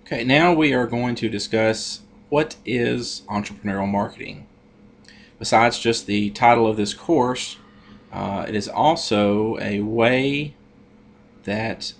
Okay, now we are going to discuss what is entrepreneurial marketing. Besides just the title of this course, it is also a way that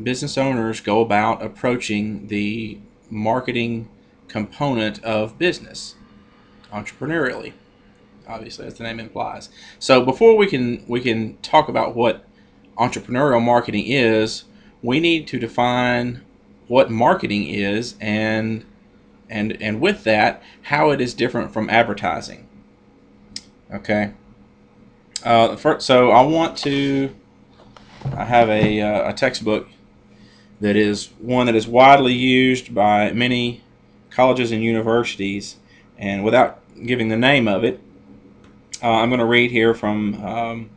business owners go about approaching the marketing component of business entrepreneurially. Obviously, as the name implies. So before we can talk about what entrepreneurial marketing is, we need to define what marketing is and with that, how it is different from advertising. Okay. So I have a textbook that is one that is widely used by many colleges and universities, and without giving the name of it, I'm going to read here from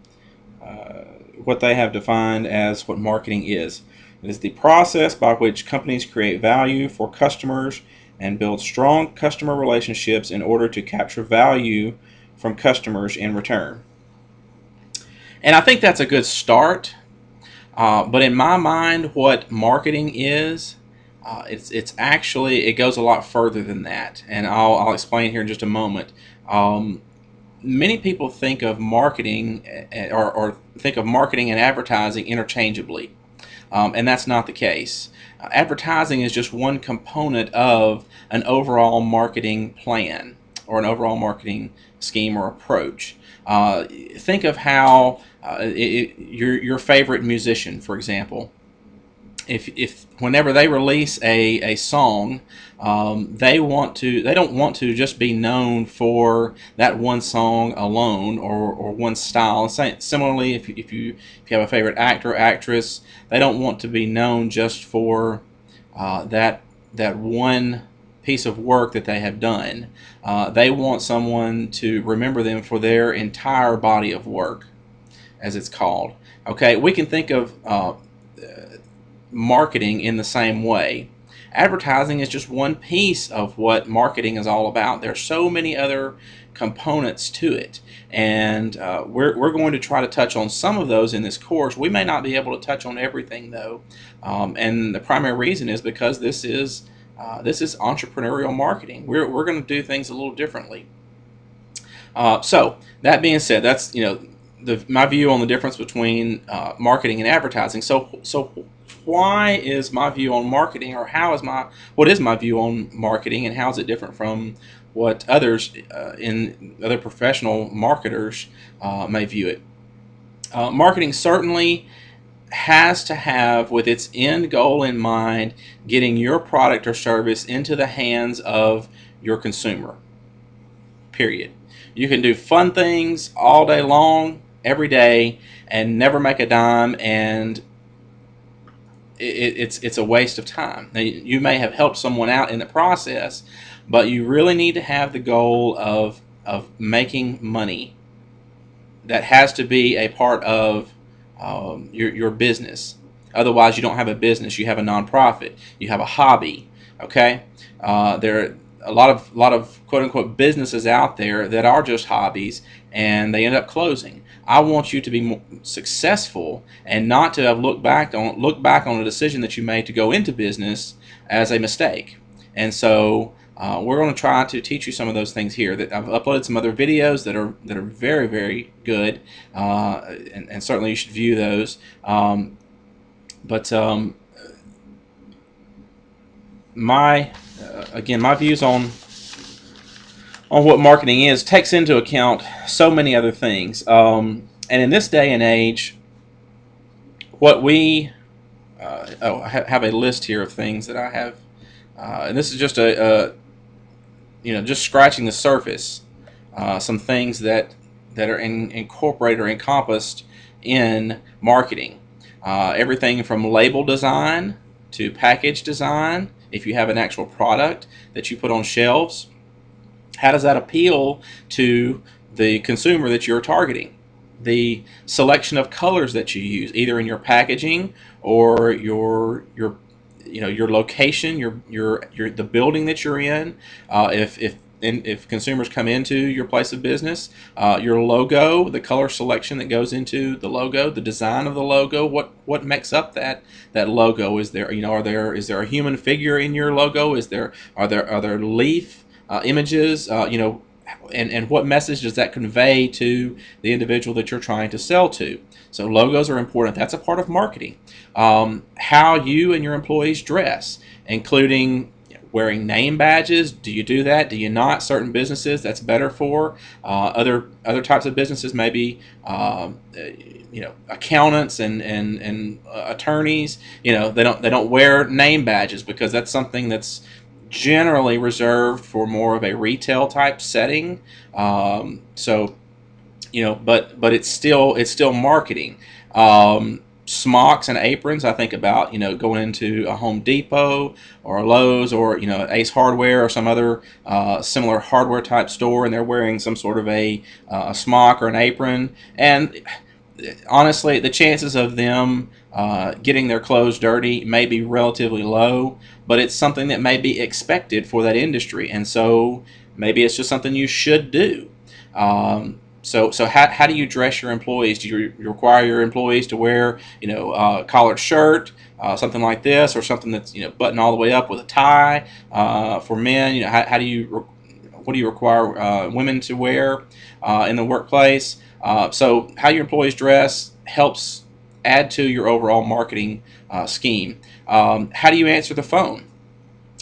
what they have defined as what marketing is. It is the process by which companies create value for customers and build strong customer relationships in order to capture value from customers in return. And I think that's a good start. But in my mind, what marketing is, it's actually it goes a lot further than that, and I'll explain here in just a moment. Many people think of marketing or think of marketing and advertising interchangeably, and that's not the case. Advertising is just one component of an overall marketing plan or an overall marketing scheme or approach. Think of how your favorite musician, for example, if whenever they release a song, they don't want to just be known for that one song alone or one style. Similarly, if you have a favorite actor or actress, they don't want to be known just for that one piece of work that they have done. They want someone to remember them for their entire body of work, as it's called. Okay, we can think of marketing in the same way. Advertising is just one piece of what marketing is all about. There's so many other components to it, and we're going to try to touch on some of those in this course. We may not be able to touch on everything though, and the primary reason is because this is entrepreneurial marketing. We're going to do things a little differently. So that being said, that's my view on the difference between marketing and advertising. So why is my view on marketing, or what is my view on marketing, and how is it different from what others in other professional marketers may view it? Marketing certainly has to have, with its end goal in mind, getting your product or service into the hands of your consumer. Period. You can do fun things all day long, every day, and never make a dime, and it's a waste of time. Now, you may have helped someone out in the process, but you really need to have the goal of making money. That has to be a part of your business. Otherwise, you don't have a business. You have a nonprofit. You have a hobby. Okay, there are a lot of quote unquote businesses out there that are just hobbies, and they end up closing. I want you to be more successful and not to have look back on a decision that you made to go into business as a mistake. And so we're going to try to teach you some of those things here. That I've uploaded some other videos that are very, very good, and certainly you should view those. But my again, my views on what marketing is takes into account so many other things. And in this day and age, what we I have a list here of things that I have, and this is just just scratching the surface. Some things that are incorporated or encompassed in marketing. Everything from label design to package design. If you have an actual product that you put on shelves, how does that appeal to the consumer that you're targeting? The selection of colors that you use, either in your packaging or your location, your the building that you're in. If if consumers come into your place of business, your logo, the color selection that goes into the logo, the design of the logo, what makes up that logo? Is there, is there a human figure in your logo? Are there leaf images? And what message does that convey to the individual that you're trying to sell to? So logos are important. That's a part of marketing. How you and your employees dress, including wearing name badges. Do you do that? Do you not? Certain businesses that's better for. Other types of businesses, maybe accountants and attorneys. They don't wear name badges because that's something that's generally reserved for more of a retail type setting. But it's still marketing. Smocks and aprons. I think about going into a Home Depot or a Lowe's or Ace Hardware or some other similar hardware type store, and they're wearing some sort of a smock or an apron. And honestly, the chances of them getting their clothes dirty may be relatively low, but it's something that may be expected for that industry, and so maybe it's just something you should do. So how do you dress your employees? Do you require your employees to wear a collared shirt, something like this, or something that's buttoned all the way up with a tie? For men, how do you what do you require women to wear in the workplace? So how your employees dress helps add to your overall marketing scheme. How do you answer the phone?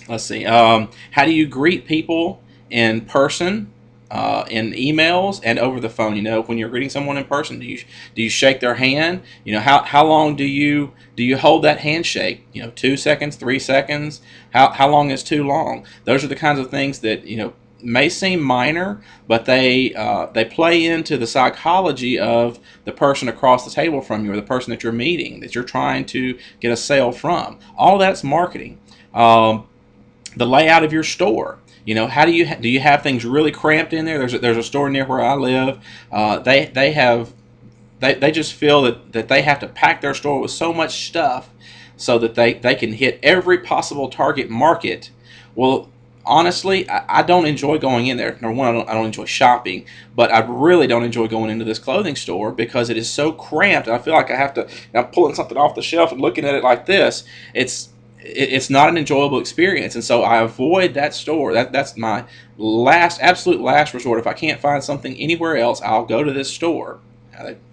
Let's see. How do you greet people in person, in emails, and over the phone? When you're greeting someone in person, do you shake their hand? How long do you hold that handshake? 2 seconds, 3 seconds. How long is too long? Those are the kinds of things that may seem minor, but they play into the psychology of the person across the table from you, or the person that you're meeting, that you're trying to get a sale from. All that's marketing. The layout of your store. How do you have things really cramped in there? There's a store near where I live. They just feel that they have to pack their store with so much stuff so that they can hit every possible target market. Well, honestly, I don't enjoy going in there. Number one, I don't enjoy shopping, but I really don't enjoy going into this clothing store because it is so cramped. I feel like I have to. I'm pulling something off the shelf and looking at it like this. It's not an enjoyable experience, and so I avoid that store. That's my absolute last resort. If I can't find something anywhere else, I'll go to this store.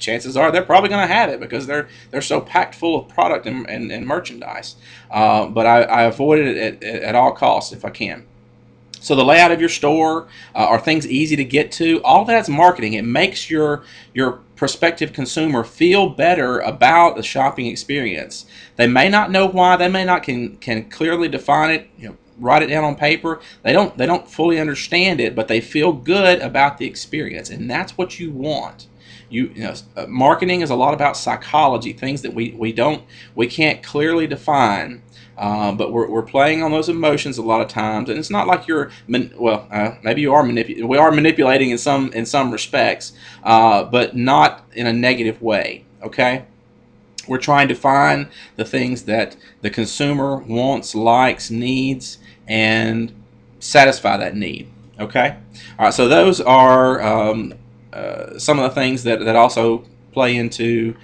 Chances are they're probably going to have it because they're so packed full of product and merchandise. But I avoid it at all costs if I can. So the layout of your store, are things easy to get to? All that's marketing. It makes your prospective consumer feel better about the shopping experience. They may not know why. They may not can clearly define it. Write it down on paper. They don't fully understand it, but they feel good about the experience, and that's what you want. Marketing is a lot about psychology, things that we can't clearly define. But we're playing on those emotions a lot of times, and it's not like maybe you are we are manipulating in some respects, but not in a negative way. Okay, we're trying to find the things that the consumer wants, likes, needs, and satisfy that need. Okay, all right. So those are some of the things that also play into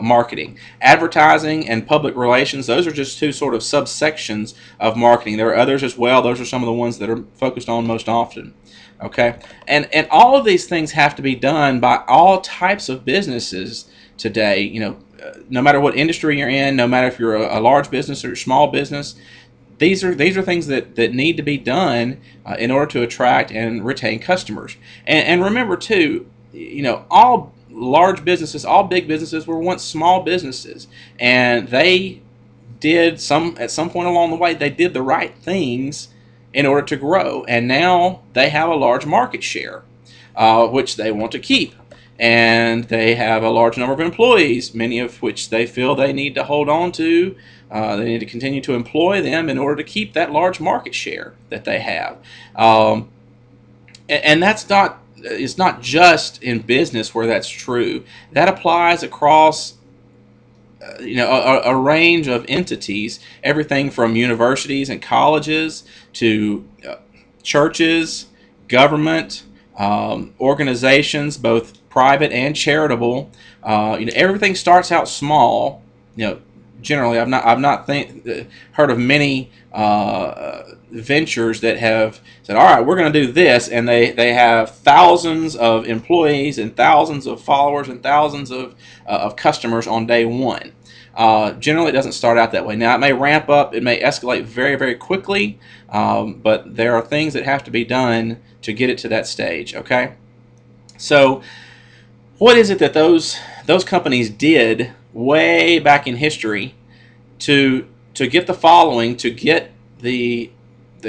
marketing. Advertising and public relations, those are just two sort of subsections of marketing. There are others as well. Those are some of the ones that are focused on most often. Okay, and all of these things have to be done by all types of businesses today. No matter what industry you're in, no matter if you're a large business or a small business, these are things that need to be done in order to attract and retain customers. And remember too, all large businesses, all big businesses were once small businesses, and they did at some point along the way they did the right things in order to grow, and now they have a large market share, which they want to keep. And they have a large number of employees, many of which they feel they need to hold on to. They need to continue to employ them in order to keep that large market share that they have. And it's not just in business where that's true. That applies across a range of entities, everything from universities and colleges to churches government, organizations, both private and charitable. Everything starts out small. You know, generally, I've not heard of many ventures that have said, "All right, we're going to do this," and they have thousands of employees and thousands of followers and thousands of customers on day one. Generally, it doesn't start out that way. Now, it may ramp up, it may escalate very, very quickly, but there are things that have to be done to get it to that stage. Okay, so what is it that those companies did way back in history to get the following, to get the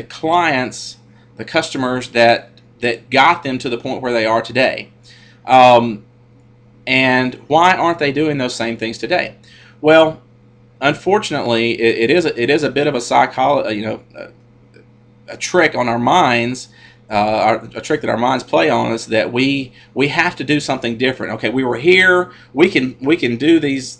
clients, the customers that got them to the point where they are today? Um, and why aren't they doing those same things today? Well, unfortunately, it is a bit of a psychology, a trick on our minds, a trick that our minds play on us, that we have to do something different. Okay, we were here. We can do these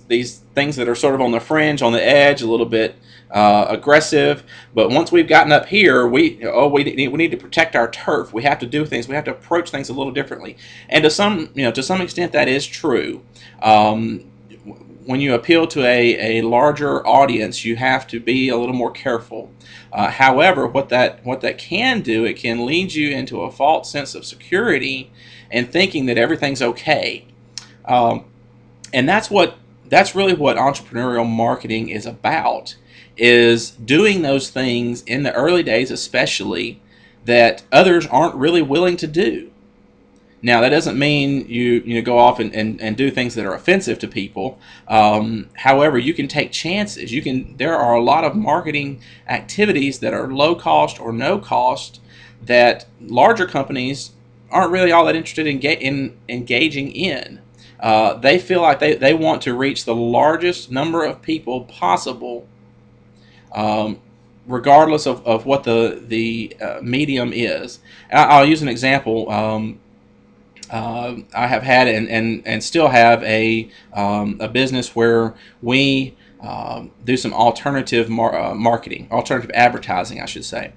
things that are sort of on the fringe, on the edge, a little bit aggressive. But once we've gotten up here, we need to protect our turf. We have to do things. We have to approach things a little differently. And to some extent, that is true. When you appeal to a larger audience, you have to be a little more careful. However, what that can do, it can lead you into a false sense of security and thinking that everything's okay. Um, and that's really what entrepreneurial marketing is about, is doing those things in the early days, especially, that others aren't really willing to do. Now, that doesn't mean you go off and do things that are offensive to people. However, you can take chances. There are a lot of marketing activities that are low cost or no cost that larger companies aren't really all that interested in engaging in. They feel like they want to reach the largest number of people possible, um, regardless of what the medium is. I'll use an example. I have had and still have a business where we do some alternative marketing, alternative advertising, I should say.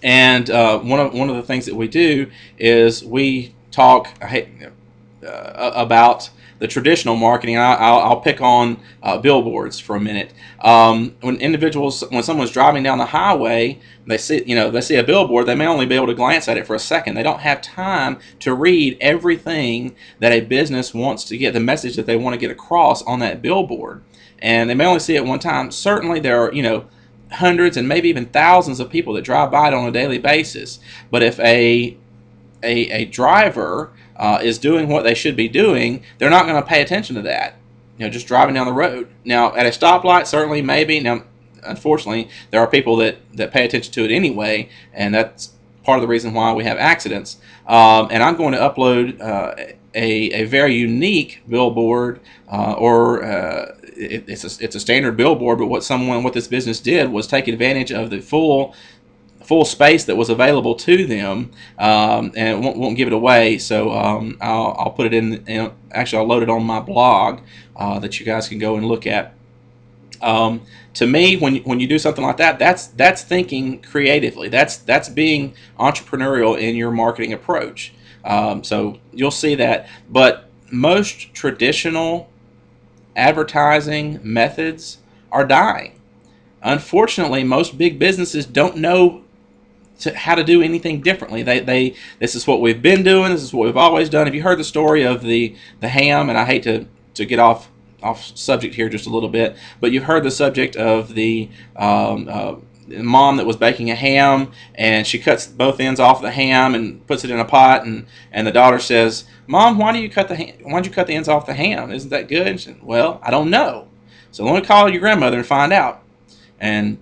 And one of the things that we do is we talk about the traditional marketing. I'll pick on billboards for a minute. When someone's driving down the highway, they see a billboard. They may only be able to glance at it for a second. They don't have time to read everything that a business wants to get, the message that they want to get across on that billboard, and they may only see it one time. Certainly, there are hundreds and maybe even thousands of people that drive by it on a daily basis. But if a driver is doing what they should be doing, they're not going to pay attention to that. Just driving down the road. Now, at a stoplight, certainly, maybe. Now, unfortunately, there are people that pay attention to it anyway, and that's part of the reason why we have accidents. And I'm going to upload a very unique billboard, it's a standard billboard, but what this business did was take advantage of the full space that was available to them, and won't give it away. So I'll put it actually I'll load it on my blog that you guys can go and look at. To me, when you do something like that, that's thinking creatively. That's being entrepreneurial in your marketing approach. So you'll see that. But most traditional advertising methods are dying. Unfortunately, most big businesses don't know how to do anything differently. This is what we've been doing. This is what we've always done. Have you heard the story of the ham? And I hate to get off subject here just a little bit, but you've heard the subject of the mom that was baking a ham, and she cuts both ends off the ham and puts it in a pot, and the daughter says, "Mom, why did you cut the ends off the ham? Isn't that good?" And she said, "Well, I don't know. So let me call your grandmother and find out." And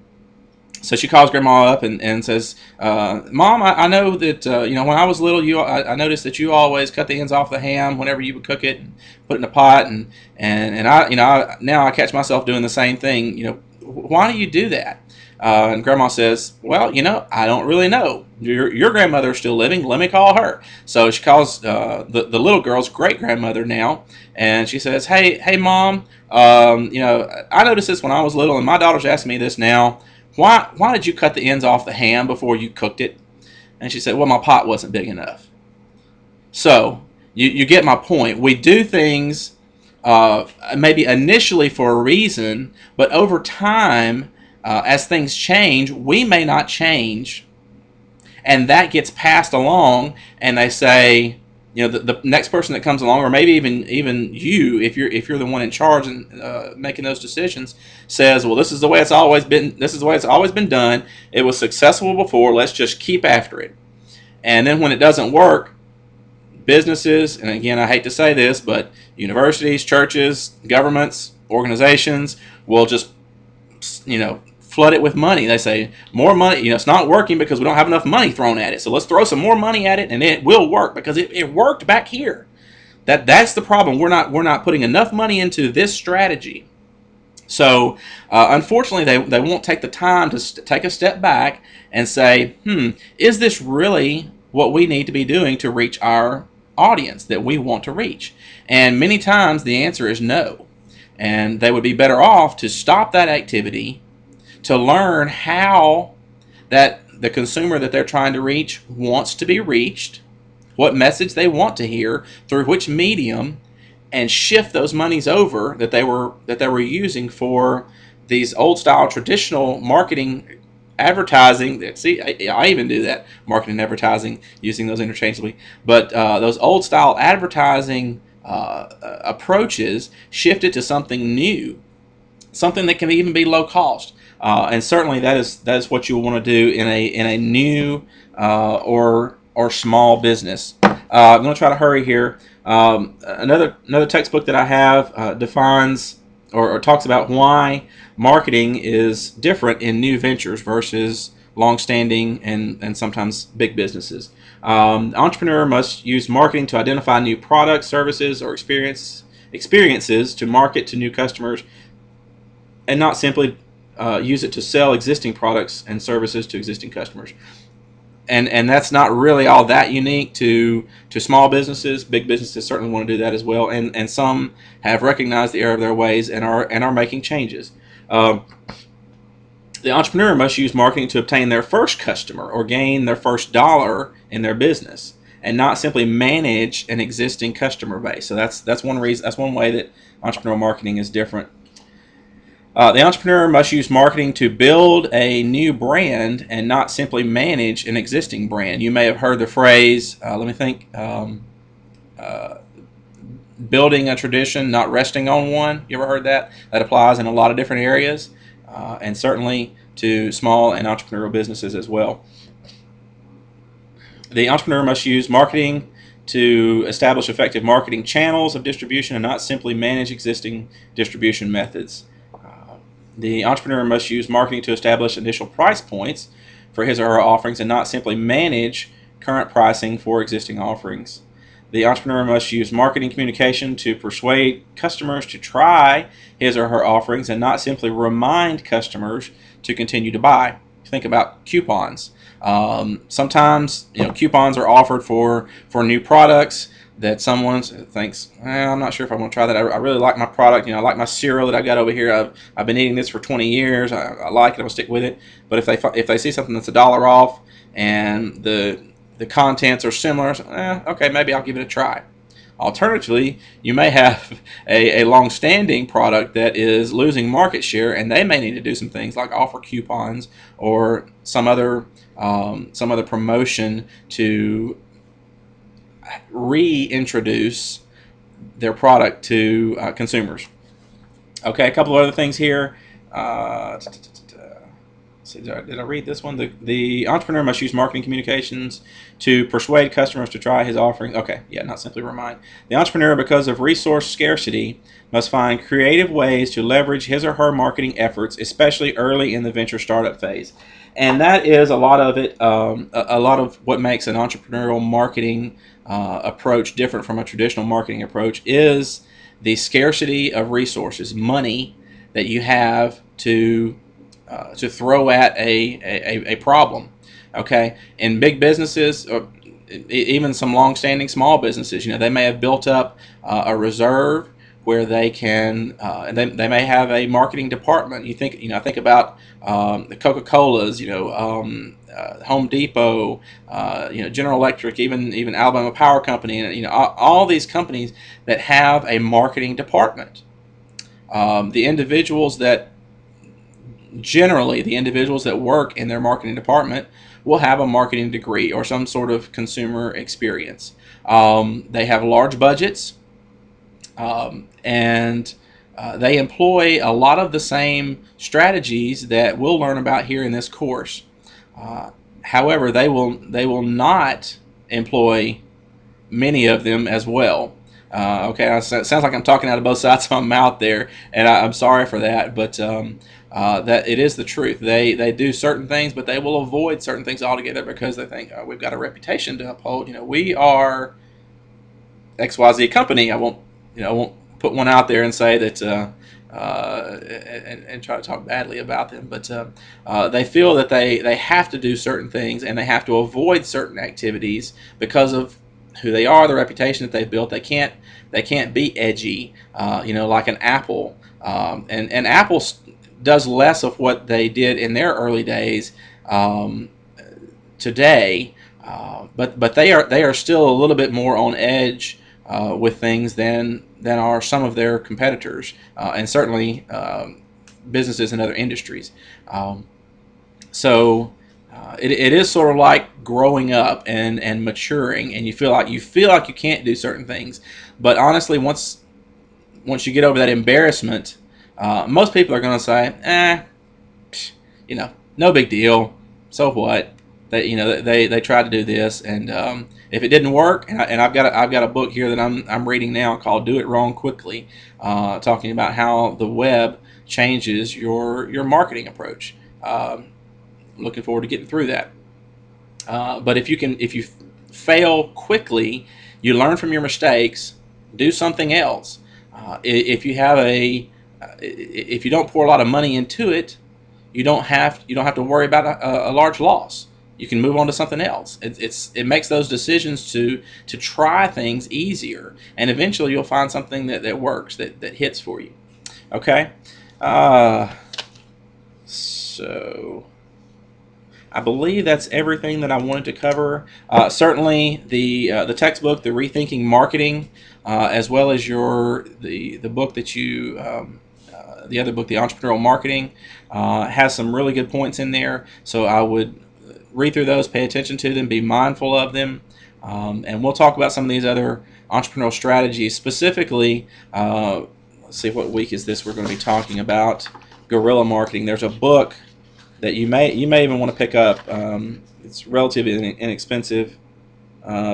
so she calls Grandma up and says, "Mom, I know that when I was little, I noticed that you always cut the ends off the ham whenever you would cook it and put it in a pot, and I now I catch myself doing the same thing. Why do you do that?" And Grandma says, "Well, I don't really know. Your grandmother is still living. Let me call her." So she calls the little girl's great grandmother now, and she says, "Hey, Mom, I noticed this when I was little, and my daughter's asking me this now. Why did you cut the ends off the ham before you cooked it?" And she said, well, my pot wasn't big enough. So you get my point. We do things maybe initially for a reason, but over time, as things change, we may not change, and that gets passed along. And they say, the next person that comes along, or maybe even you, if you're the one in charge and making those decisions, says, well, this is the way it's always been. This is the way it's always been done. It was successful before. Let's just keep after it. And then when it doesn't work, businesses, and again, I hate to say this, but universities, churches, governments, organizations will just, flood it with money. They say more money. It's not working because we don't have enough money thrown at it. So let's throw some more money at it, and it will work because it worked back here. That's the problem. We're not putting enough money into this strategy. So unfortunately, they won't take the time to take a step back and say, is this really what we need to be doing to reach our audience that we want to reach? And many times the answer is no. And they would be better off to stop that activity, to learn how that the consumer that they're trying to reach wants to be reached, what message they want to hear, through which medium, and shift those monies over that they were using for these old style traditional marketing, advertising. See, I even do that, marketing and advertising, using those interchangeably. But those old style advertising approaches, shifted to something new, something that can even be low cost. And certainly that is what you want to do in a new or small business. I'm going to try to hurry here. Another textbook that I have defines or talks about why marketing is different in new ventures versus long-standing and sometimes big businesses. Entrepreneur must use marketing to identify new products, services, or experiences to market to new customers, and not simply use it to sell existing products and services to existing customers. And that's not really all that unique to small businesses. Big businesses certainly want to do that as well, and some have recognized the error of their ways and are making changes. The entrepreneur must use marketing to obtain their first customer or gain their first dollar in their business, and not simply manage an existing customer base. So that's one reason. That's one way that entrepreneurial marketing is different. The entrepreneur must use marketing to build a new brand and not simply manage an existing brand. You may have heard the phrase, building a tradition, not resting on one. You ever heard that? That applies in a lot of different areas, and certainly to small and entrepreneurial businesses as well. The entrepreneur must use marketing to establish effective marketing channels of distribution and not simply manage existing distribution methods. The entrepreneur must use marketing to establish initial price points for his or her offerings and not simply manage current pricing for existing offerings. The entrepreneur must use marketing communication to persuade customers to try his or her offerings and not simply remind customers to continue to buy. Think about coupons. Sometimes coupons are offered for new products that someone thinks, I'm not sure if I want to try that. I really like my product. I like my cereal that I got over here. I've been eating this for 20 years. I like it. I'll stick with it. But if they see something that's $1 off and the contents are similar, okay, maybe I'll give it a try. Alternatively, you may have a long-standing product that is losing market share, and they may need to do some things like offer coupons or some other promotion to reintroduce their product to consumers. Okay, a couple of other things here. Did I read this one? The entrepreneur must use marketing communications to persuade customers to try his offering. Okay, yeah, not simply remind. The entrepreneur, because of resource scarcity, must find creative ways to leverage his or her marketing efforts, especially early in the venture startup phase. And that is a lot of it. A lot of what makes an entrepreneurial marketing approach different from a traditional marketing approach is the scarcity of resources, money that you have to throw at a problem. Okay, in big businesses, or even some long-standing small businesses, they may have built up a reserve where they can, and they may have a marketing department. I think about the Coca-Colas, Home Depot, General Electric, even Alabama Power Company, and all these companies that have a marketing department. The individuals that Generally, the individuals that work in their marketing department will have a marketing degree or some sort of consumer experience. They have large budgets, and they employ a lot of the same strategies that we'll learn about here in this course. However, they will not employ many of them as well. Okay, it sounds like I'm talking out of both sides of my mouth there, and I'm sorry for that, but that it is the truth. They do certain things, but they will avoid certain things altogether because they think, we've got a reputation to uphold. We are XYZ company. I won't put one out there and say that and try to talk badly about them, but they feel that they have to do certain things and they have to avoid certain activities because of who they are, the reputation that they've built. They can't be edgy, like an Apple, and Apple does less of what they did in their early days today, but they are still a little bit more on edge with things than are some of their competitors, and certainly businesses in other industries. So it is sort of like growing up and maturing, and you feel like you can't do certain things, but honestly, once you get over that embarrassment, most people are going to say, no big deal. So what? They tried to do this, and if it didn't work, and I've got a book here that I'm reading now called "Do It Wrong Quickly," talking about how the web changes your marketing approach. Looking forward to getting through that. But if you fail quickly, you learn from your mistakes. Do something else. If you don't pour a lot of money into it, you don't have to worry about a large loss. You can move on to something else. It makes those decisions to try things easier, and eventually you'll find something that works, that hits for you. Okay, so I believe that's everything that I wanted to cover. Certainly, the textbook, the Rethinking Marketing, as well as the book that the other book, the Entrepreneurial Marketing, has some really good points in there. So I would read through those, pay attention to them, be mindful of them, and we'll talk about some of these other entrepreneurial strategies. Specifically, let's see, what week is this? We're going to be talking about guerrilla marketing. There's a book that you may even want to pick up. It's relatively inexpensive.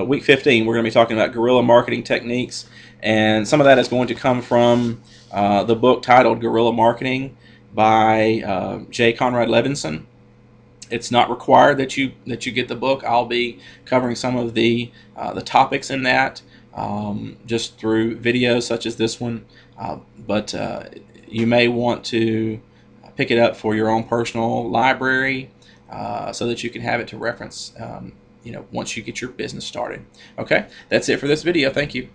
Week 15, we're going to be talking about guerrilla marketing techniques, and some of that is going to come from the book titled Guerrilla Marketing by J. Conrad Levinson. It's not required that you get the book. I'll be covering some of the topics in that just through videos such as this one, but you may want to pick it up for your own personal library so that you can have it to reference once you get your business started. Okay, that's it for this video. Thank you.